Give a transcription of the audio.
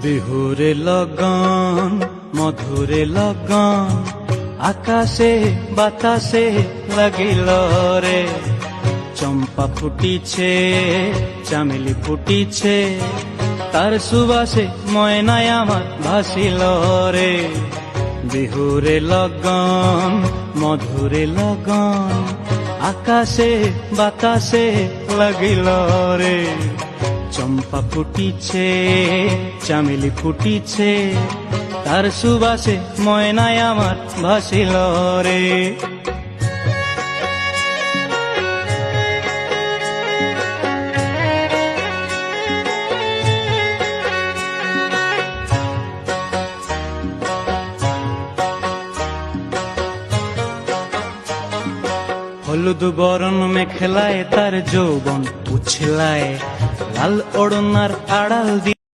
বিহুরে লগন মধুরে লগন আকাশে বাতাসে লাগিল রে। চম্পা ফুটিছে চামেলি ফুটিছে তার সুবাসে ময়নায় আমার ভাসিল রে। বিহুরে লগন মধুরে লগন আকাশে বাতাসে লাগিল রে। চম্পা ফুটিছে চামেলি ফুটিছে তার সুবাসে ময়নায় আমার ভাসিল রে। হলুদ বরণ মেখলায় তার যৌবন উছলায় লাল ওড়নার আড়াল দিয়ে